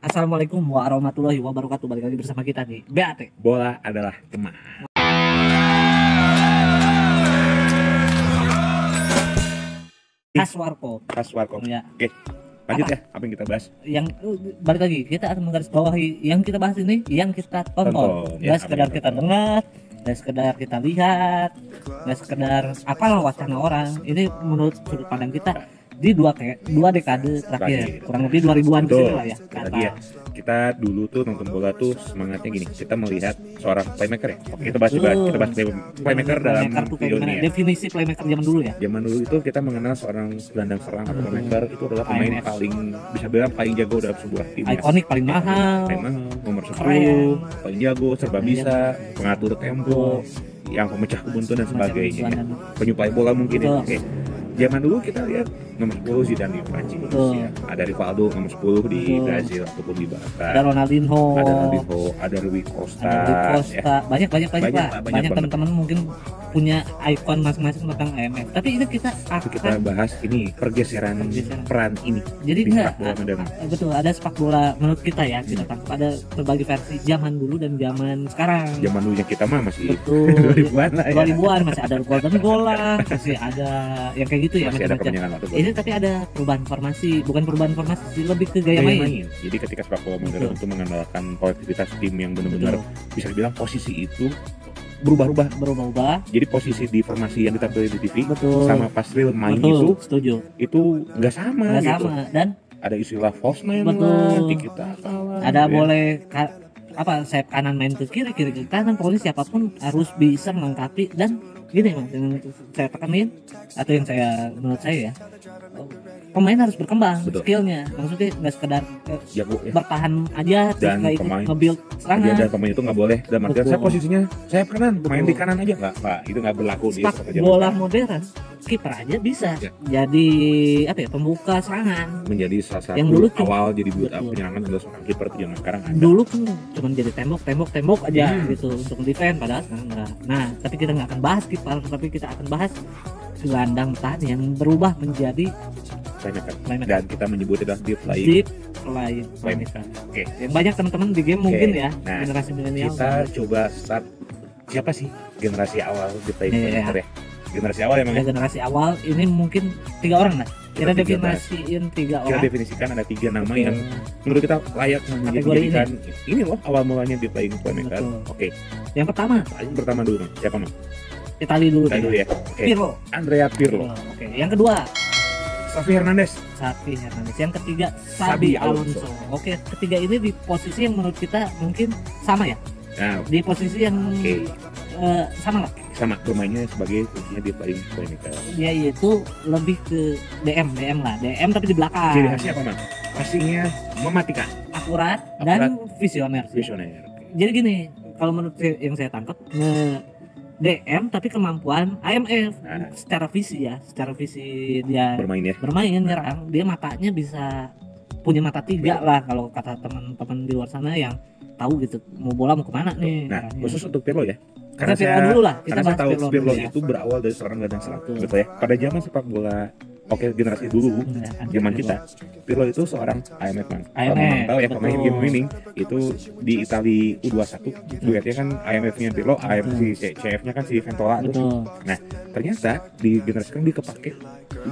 Assalamualaikum warahmatullahi wabarakatuh. Balik lagi bersama kita di BAT. Bola adalah teman. Khas Warkop. Khas Warkop. Ya. Oke, lanjut ya. Apa yang kita bahas? Yang balik lagi kita akan menggarisbawahi yang kita bahas ini, yang kita tonton. Ya, Nggak sekedar kita dengar, nggak sekedar kita lihat, nggak sekedar apalah wacana orang. Ini menurut sudut pandang kita di dua dekade terakhir, kurang lebih 2000-an ke sini lah ya. Tadi ya, kita dulu tuh nonton bola tuh semangatnya gini, kita melihat seorang playmaker ya. Oke, kita bahas playmaker dalam tuh video ini ya. Definisi playmaker zaman dulu ya. Zaman dulu itu kita mengenal seorang gelandang serang atau playmaker itu adalah pemain paling bisa bilang paling jago dalam sebuah tim. Ikonik, paling mahal, nomor 10, paling jago, serba bisa, pengatur tempo, yang pemecah kebuntuan dan sebagainya. Penyuplai bola mungkin ya. Oke. Zaman dulu kita lihat nomor 10 Zidane di Prancis ya. Ada Rivaldo nomor 10 di Brazil ataupun di Barca. Ada Ronaldinho, ada Rui Costa, ya. Banyak teman-teman mungkin punya ikon masing-masing tentang IMF. Tapi ini kita bahas ini pergeseran peran ini. Jadi di sepak bola modern. Betul, ada sepak bola menurut kita ya, kita tangkap ada berbagai versi zaman dulu dan zaman sekarang. Zaman dulunya kita mah masih 2000-an lah ya. 2000-an masih ada golden goal lah, masih ada yang kayak gitu ya, masih ada penyerangan waktu. Ini tapi ada perubahan formasi, bukan perubahan formasi sih, lebih ke gaya main. Jadi ketika sepak bola modern itu mengandalkan kolektivitas tim yang benar-benar bisa dibilang posisi itu berubah-ubah. Jadi posisi di formasi yang ditampilkan di TV sama pas real main itu nggak sama. Dan ada istilah false nine lah, kita ada boleh sayap kanan main ke kiri ke kanan, pokoknya siapapun harus bisa melengkapi. Dan gini Mas, yang saya tekanin atau yang menurut saya ya, pemain harus berkembang skillnya, maksudnya nggak sekedar bertahan aja dan pemain nge-build serangan. Dan pemain itu nggak boleh dan artinya saya posisinya saya kanan, main di kanan aja nggak, itu nggak berlaku di bola modern. Kiper aja bisa jadi pembuka serangan, menjadi salah satu yang dulu awal jadi buat penyerangan adalah seorang kiper tuh zaman sekarang ada. Dulu kan cuma jadi tembok aja gitu untuk defend, padahal sekarang enggak. Nah, tapi kita nggak akan bahas kiper, tapi kita akan bahas gelandang bertahan yang berubah menjadi playmaker. Dan kita menyebutnya deep playmaker. Oke. Yang banyak teman-teman di game mungkin ya, generasi milenial. Kita coba start siapa sih generasi awal deep playmaker ya? Generasi awal emang generasi awal ini mungkin 3 orang lah. Kita definisiin 3 orang. Kita definisikan ada 3 nama yang menurut kita layak menjadikan ini loh awal mulanya deep playmaker. Oke. Yang pertama dulu siapa Mas? Itali dulu ya. Pirlo. Andrea Pirlo. Oke. Yang kedua Xavi Hernandez. Yang ketiga Xabi Alonso. Oke, ketiga ini di posisi yang menurut kita mungkin sama ya. Di posisi yang sama lah. Sama, bermainnya sebagai fungsinya di playmaker. Dia itu lebih ke DM lah. DM tapi di belakang. Jadi khasnya apa Mas? Passingnya mematikan, akurat dan visioner. Jadi gini, kalau menurut yang saya tangkap, DM tapi kemampuan IMF secara visi dia bermain nyerang, dia matanya bisa punya mata 3 lah kalau kata teman-teman di luar sana yang tahu gitu mau bola mau kemana nih. Nah, khusus untuk Pirlo ya, karena saya dulu lah, kita saya tahu Pirlo itu berawal dari seorang gelandang serang, betul ya. Pada zaman sepak bola generasi dulu, zaman kita, Pirlo itu seorang IMF man. Kalau memang tahu ya pemain game winning itu di Italia U21, duetnya kan IMF-nya Pirlo, CF-nya kan si Ventola tuh. Nah, ternyata di generasi sekarang dia kepake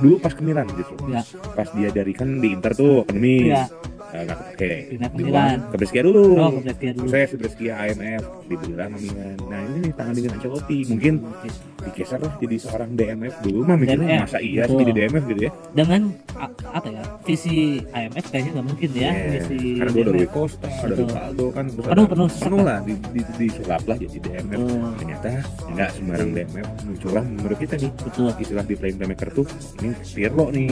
dulu pas ke Milan justru. Pas dia dari kan di Inter tuh akademi. Nggak kepake ke Brescia dulu. Saya Brescia IMF dibilang Milan. Nah ini tangan dengan Ancelotti mungkin digeser lah jadi seorang DMF dulu mah mikirnya masa iya sih jadi DMF gitu ya. Dengan visi IMF kayaknya nggak mungkin ya. Karena gue ada Rui Costa, ada Rivaldo kan penuh lah disulap lah jadi DMF. Ternyata nggak sembarang DMF, muncullah menurut kita nih istilah di playmaker tuh ini Pirlo nih.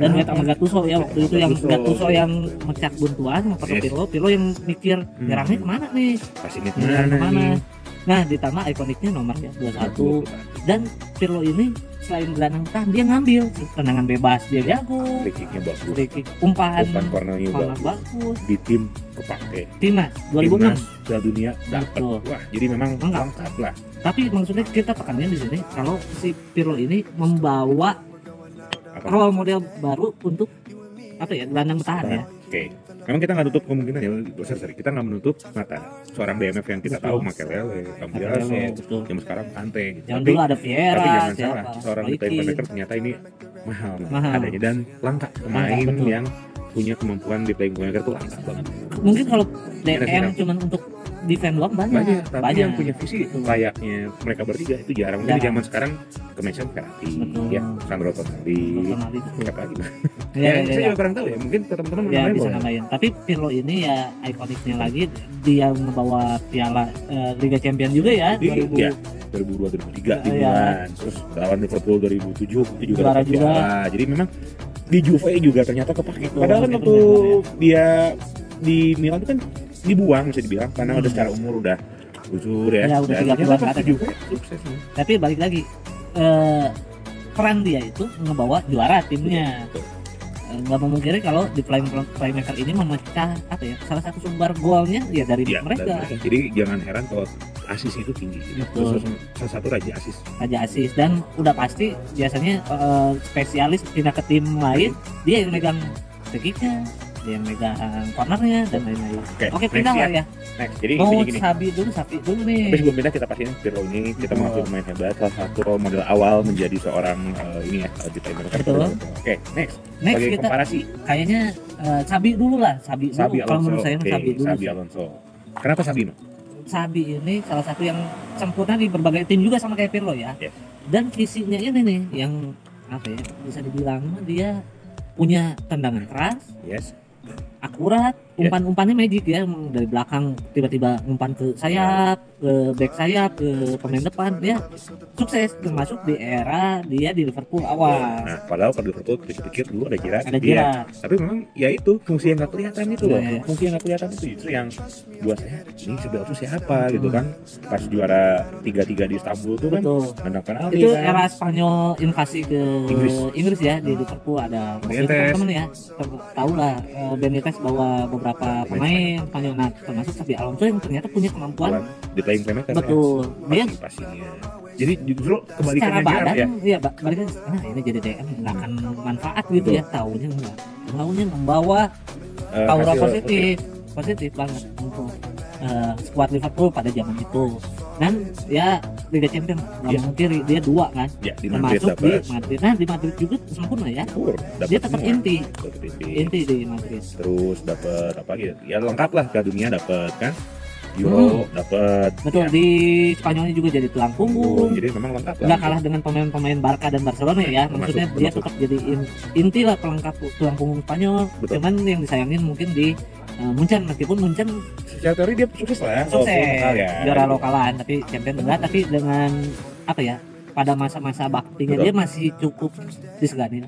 Dan lihat sama Gattuso ya waktu itu, yang Gattuso yang cak buntuan pakai Pirlo yang mikir nyerangnya kemana nih, passingnya kemana. Nah ditambah ikoniknya nomornya 21 dan Pirlo ini selain gelandang bertahan dia ngambil tendangan bebas, dia jago, free kicknya bagus, umpan cornernya bagus, di tim kepake timnas 2006 Piala Dunia dapat. Wah jadi memang lengkap lah. Tapi maksudnya kita tekannya di sini kalau si Pirlo ini membawa role model baru untuk gelandang bertahan ya. Oke. memang kita nggak nutup kemungkinan ya, sorry, kita nggak menutup mata seorang DMF yang kita tahu Makelele, Cambiaso, yang sekarang Kante gitu. Yang dulu ada Vieira, tapi jangan salah, seorang playmaker ternyata ini mahal adanya dan langka. Pemain yang punya kemampuan di playmaker itu langka banget. Mungkin kalau DM cuma untuk defend doang banyak. Tapi yang punya visi layaknya mereka bertiga itu jarang. Mungkin di zaman sekarang ke-mention Ferrati, ya, Sandro Tonali, siapa lagi? Saya juga kurang tahu ya. Mungkin teman-teman bisa nambahin. Tapi Pirlo ini ya ikoniknya lagi, dia membawa piala Liga Champions juga ya. 2002-2003 di Milan, terus lawan Liverpool 2007 itu juga dapat piala. Jadi memang di Juve juga ternyata kepake. Padahal kan waktu dia di Milan itu kan dibuang bisa dibilang karena udah secara umur udah usur ya. Udah 30-an ke atas juga sukses. Tapi balik lagi peran dia itu ngebawa juara timnya. Nggak memungkiri kalau di playmaker ini memecah salah satu sumber golnya ya dari mereka. Jadi jangan heran kalau asis itu tinggi. Terus salah satu raja asis dan udah pasti biasanya spesialis pindah ke tim lain dia yang megang free-kicknya, dia yang megang cornernya dan lain-lain. Oke, pindah lah ya. Next. Jadi Sapi dulu nih. Tapi sebelum pindah kita pastiin Pirlo ini kita mengakui pemain hebat, salah satu role model awal menjadi seorang ini ya di playmaker. Oke, next sebagai kita, komparasi kayaknya Sabi dulu lah. Sabi kalau menurut saya Sabi dulu. Sabi Alonso. Kenapa Sabi? Sabi ini salah satu yang sempurna di berbagai tim juga sama kayak Pirlo ya. Dan visinya ini nih yang bisa dibilang dia punya tendangan keras, akurat, umpan-umpannya magic ya, dari belakang tiba-tiba umpan ke sayap, ke back sayap, ke pemain depan, ya sukses termasuk di era dia di Liverpool awal. Nah, padahal kalau di Liverpool pikir dulu ada Gerrard, tapi memang ya itu fungsi yang nggak kelihatan itu loh, fungsi yang nggak kelihatan itu justru yang buat saya ini sebenarnya siapa gitu kan, pas juara 3-3 di Istanbul tuh kan, menang penalti itu kan. Era Spanyol invasi ke Inggris ya, di Liverpool ada teman-teman ya, tahu lah Benitez bawa beberapa pemain Spanyol, nah termasuk Xabi Alonso yang ternyata punya kemampuan di playing playmaker. Betul. Dia pastinya. Jadi justru kebalikannya badan ya, balikan ini jadi DM nggak akan manfaat gitu ya, taunya membawa aura positif banget untuk skuad Liverpool pada zaman itu. Dan ya Liga Champions nggak mungkiri dia 2 kan, termasuk di Madrid. Nah di Madrid juga sempurna ya, dia tetap inti di Madrid. Terus dapat apa gitu ya, lengkap lah, ke dunia dapat kan, Euro dapat. Betul ya. Di Spanyolnya juga jadi tulang punggung. Jadi memang lengkap lah. Nggak kalah dengan pemain-pemain Barca dan Barcelona ya. Maksudnya dia tetap jadi inti lah, pelengkap tulang punggung Spanyol. Betul. Cuman yang disayangin mungkin di Munchen, meskipun Munchen secara teori dia sukses lah ya. Juara lokalan, tapi champion enggak. Tapi dengan pada masa-masa baktinya dia masih cukup disegani.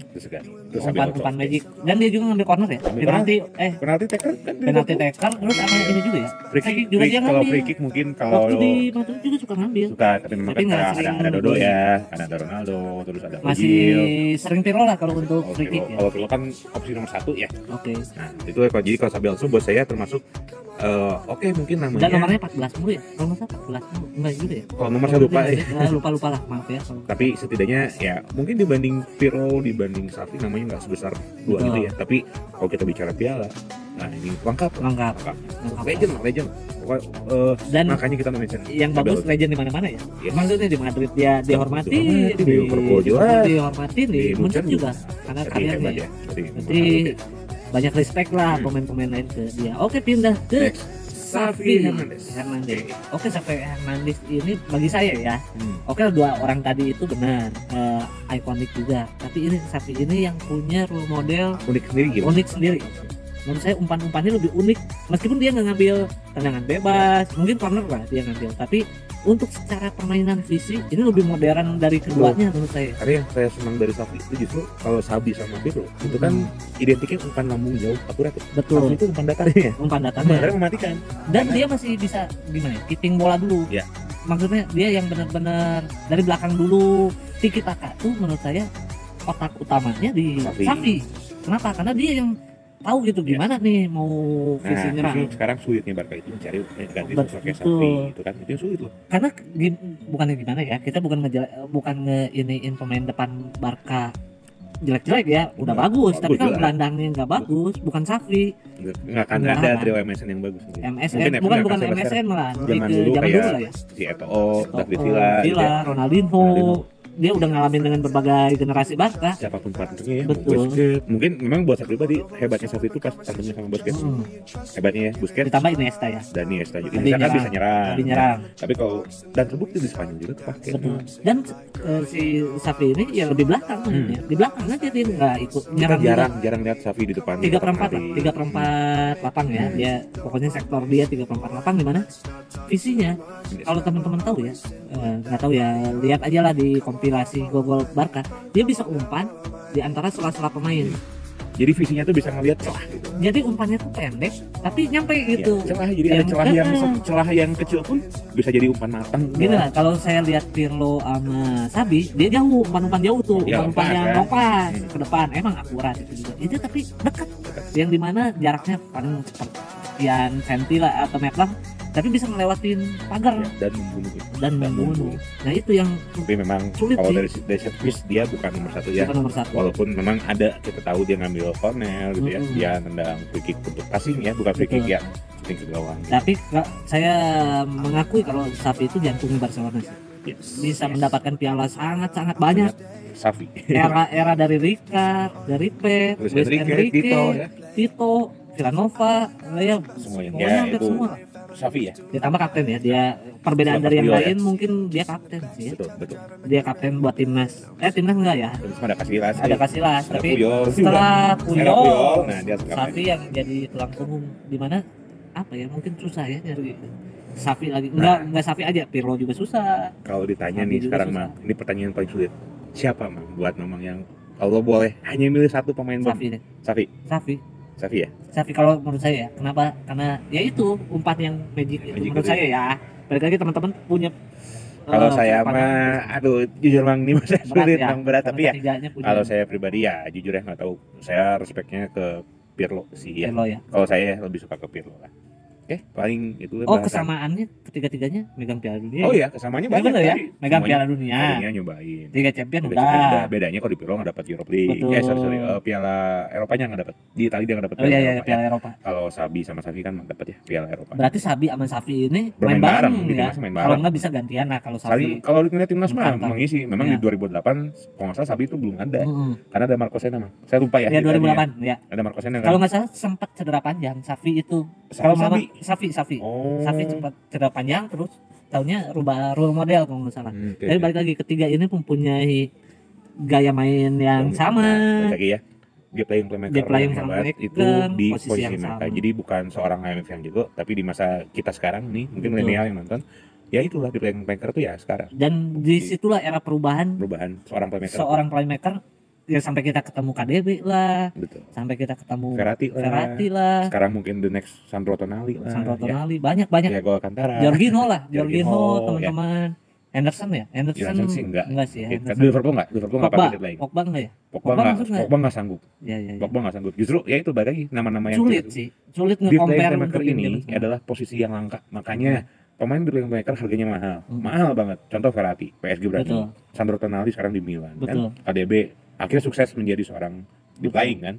Umpan magic, dan dia juga ngambil corner ya, penalti taker kan, terus sama ini juga ya, free kick juga dia ngambil. Kalau free kick mungkin kalau waktu di Madrid juga suka ngambil, tapi memang ada Dodo ya, ada Ronaldo, terus ada masih sering Pirlo lah kalau untuk free kick ya. Kalau Pirlo kan opsi nomor 1 ya. Nah itu jadi kalau Xabi Alonso buat saya termasuk mungkin namanya. Dan nomornya 14 mulu ya, kalau nggak salah 14 mulu, enggak juga ya. Kalau nomor saya lupa lah, maaf ya. Tapi setidaknya ya mungkin dibanding Pirlo, dibanding Xavi namanya nggak sebesar 2 gitu ya. Tapi kalau kita bicara piala, nah ini lengkap. Legend. Dan makanya kita mention yang bagus legend di mana-mana ya. Maksudnya di Madrid dia dihormati, di Liverpool juga dihormati, di Munchen juga karena karyanya. Jadi banyak respect lah pemain-pemain lain ke dia. Oke, pindah ke Xavi Hernandez. Oke, Xavi Hernandez ini bagi saya ya. Oke, 2 orang tadi itu benar ikonik juga. Tapi ini Xavi ini yang punya role model unik sendiri. Menurut saya umpan-umpannya lebih unik, meskipun dia nggak ngambil tendangan bebas, mungkin corner lah dia ngambil, tapi untuk secara permainan fisik ini lebih modern dari keduanya menurut saya. Karena yang saya senang dari Xavi itu justru kalau Xabi sama Pirlo itu kan identiknya umpan lambung jauh akurat ya. Betul. Itu umpan datarnya. Benar mematikan. Dan dia masih bisa gimana ya? Keeping bola dulu. Ya. Maksudnya dia yang benar-benar dari belakang dulu. Tiki taka tuh menurut saya otak utamanya di Xavi. Kenapa? Karena dia yang tahu gitu gimana nih mau visi nyerang. Sekarang sulitnya Barca itu mencari ganti sosoknya Xavi itu kan, itu yang sulit loh. Karena bukannya gimana ya, kita bukan ngeiniin pemain depan Barca jelek-jelek ya, udah bagus. Tapi kalau jelas. gelandangnya nggak bagus, bukan Safi. Nggak akan Nggak ada ada. trio MSN yang bagus. MSN, Mungkin bukan Everton MSN sekarang. malah. Lebih Zaman ke dulu zaman kayak dulu lah ya. si Eto'o, David Villa, gitu Villa, ya. Ronaldinho. Dia udah ngalamin dengan berbagai generasi Barca. Siapapun partnernya ya, Betul. Busquets. Mungkin memang buat saya pribadi hebatnya Xavi itu pas tandemnya sama Busquets. Hebatnya ya Busquets Ditambah Iniesta ya. dan Iniesta. Lebih Iniesta kan nyerang. bisa nyerang. Lebih nyerang. Tapi kalau dan terbukti di Spanyol juga kepake. Betul. Dan si Safi ini ya lebih belakang mainnya. Di belakang aja dia nggak ikut Kita nyerang. jarang lihat Xavi di depan. 3/4 lah, 3/4 lapang ya. Dia pokoknya sektor dia 3/4 lapang di mana visinya. Kalau teman-teman tahu ya, nggak tahu ya, lihat aja lah di kompilasi gol Barca. Dia bisa umpan di antara sela-sela pemain. Jadi visinya tuh bisa ngelihat celah gitu. Jadi umpannya tuh pendek, tapi nyampe gitu. Ya, celah jadi ada celah yang kecil pun bisa jadi umpan matang. Gini lah, kalau saya lihat Pirlo sama Sabi, dia jauh, umpan-umpan jauh tuh, Ya, umpan-umpan yang kan? lompat ke depan, emang akurat itu juga. Itu tapi dekat, yang dimana jaraknya paling sekian senti lah atau meter, tapi bisa ngelewatin pagar Ya, dan membunuh. dan membunuh. Nah itu yang Tapi memang Sulit kalau sih. dari set piece dia bukan nomor satu ya. bukan nomor satu. Walaupun memang ada kita tahu dia ngambil corner gitu ya, Mm-mm. dia nendang free kick untuk passing ya, bukan free kick Betul. ya, shooting ke gawang. Tapi saya mengakui kalau Sabi itu jantungnya Barcelona sih. Yes. Bisa mendapatkan piala sangat-sangat banyak. Xavi. Era dari Rijkaard, dari Pep, Luis Luis Enrique, Enrique, Tito ya, Tito, Villanova, ya semuanya pokoknya ya hampir itu semua. Xavi ya. Ditambah kapten ya, dia perbedaan Selamat dari yang Rio ya. lain mungkin dia kapten sih ya. Betul. Dia kapten buat timnas. Timnas enggak ya? Terus ada Casillas. Ada Casillas, Ada tapi Puyol setelah juga. Puyol, Era Puyol, nah dia sekarang Safi yang jadi tulang punggung di mana apa ya, mungkin susah ya nyari Safi lagi. Enggak Safi aja, Pirlo juga susah. kalau ditanya Xavi nih juga sekarang susah. mah, ini pertanyaan paling sulit. Siapa mah buat memang yang kalau boleh hanya milih satu pemain Safi deh. Xavi ya. Safi kalau menurut saya ya. Kenapa? Karena ya itu umpan yang magic itu Magic menurut itu saya ya. Balik lagi teman-teman punya Kalau saya pandangan mah, aduh jujur mang ini saya berat sulit ya. mang berat Karena tapi ya ketiganya punya kalau saya pribadi ya jujur ya nggak tahu, saya respectnya ke Pirlo sih ya. Pirlo ya. Kalau saya lebih suka ke Pirlo lah. Oke, paling itu Oh, bahasan. kesamaannya ketiga-tiganya megang Piala Dunia. Oh iya, kesamanya Ini banyak bener ya, tadi. megang Semuanya Piala Dunia. Dunia nyobain. Tiga champion Udah udah. udah. Bedanya kalau di Pirlo nggak dapat Europa League. Betul. Sorry. Piala Eropanya nggak dapat. Di Italia dia nggak dapat Oh iya Eropa, Piala ya. Eropa. Kalau Sabi sama Safi kan dapat ya Piala Eropa. Berarti Sabi sama Safi ini Bermain main bareng bareng, di ya. timnas main Kalau bareng. nggak bisa gantian. Nah kalau Sabi Safi kalau ngeliat timnas mah Mantap. mengisi. Memang Ya. di 2008 kalau nggak salah Sabi itu belum ada. mm-mm. Karena ada Marco Sena mah. Saya lupa ya. Ya ceritanya. 2008 ya. Ada Marco Sena kan. Kalau nggak salah sempat cedera panjang Safi itu. Safi, Kalau Safi. Safi. Oh. Safi sempat cedera panjang terus tahunnya rubah role model kalau nggak salah. Oke, Tapi oke. balik lagi ketiga ini mempunyai gaya main yang sama. Balik lagi ya. Dia playing playmaker Dia playing yang hebat playmaker, itu di posisi posisi yang mereka. sama. Jadi bukan seorang IMF yang jago, tapi di masa kita sekarang nih, mungkin Betul. milenial yang nonton, ya itulah di playing playmaker itu ya sekarang Dan disitulah era perubahan perubahan seorang playmaker. seorang playmaker ya, sampai kita ketemu KDB lah, Betul. sampai kita ketemu Verratti lah. lah, Sekarang mungkin the next Sandro Tonali lah. Sandro ya. Tonali, banyak Diego Alcantara. Jorginho lah, Jorginho, teman-teman. Henderson ya, Henderson sih enggak. sih ya. Di Henderson. Liverpool nggak Pogba, pakai lain. Pogba enggak ya? Pogba Pogba nggak, masuk nggak? Pogba nggak sanggup. Ya. Pogba nggak sanggup. Justru ya itu balik lagi nama-nama yang Sulit sih, sulit di playing nge-compare playmaker untuk ini Henderson. adalah posisi yang langka. Makanya pemain di playing playmaker harganya mahal. Mahal banget. Contoh Verratti, PSG berarti. Betul. Sandro Tonali sekarang di Milan Betul. kan. KDB akhirnya sukses menjadi seorang di Betul. playing kan.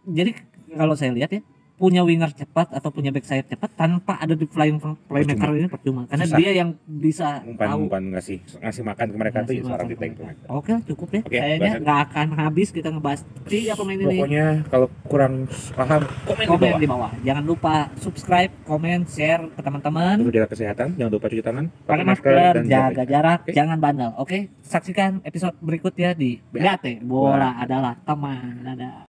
Jadi kalau saya lihat ya, punya winger cepat atau punya back sayap cepat tanpa ada di playmaker ini percuma. Karena Susah. dia yang bisa tahu. Umpan ngasih makan ke mereka tuh ya seorang di playing playmaker. Oke, cukup ya. Oke, Kayaknya bahasan. nggak akan habis kita ngebahas tiga pemain ini. Pokoknya kalau kurang paham komen di Komen bawah. di bawah. Jangan lupa subscribe, komen, share ke teman-teman. Untuk jaga kesehatan, jangan lupa cuci tangan, Pakai masker, jaga jarak, Oke. jangan bandel. Oke, saksikan episode berikutnya di BAT. Bola adalah teman. Dadah.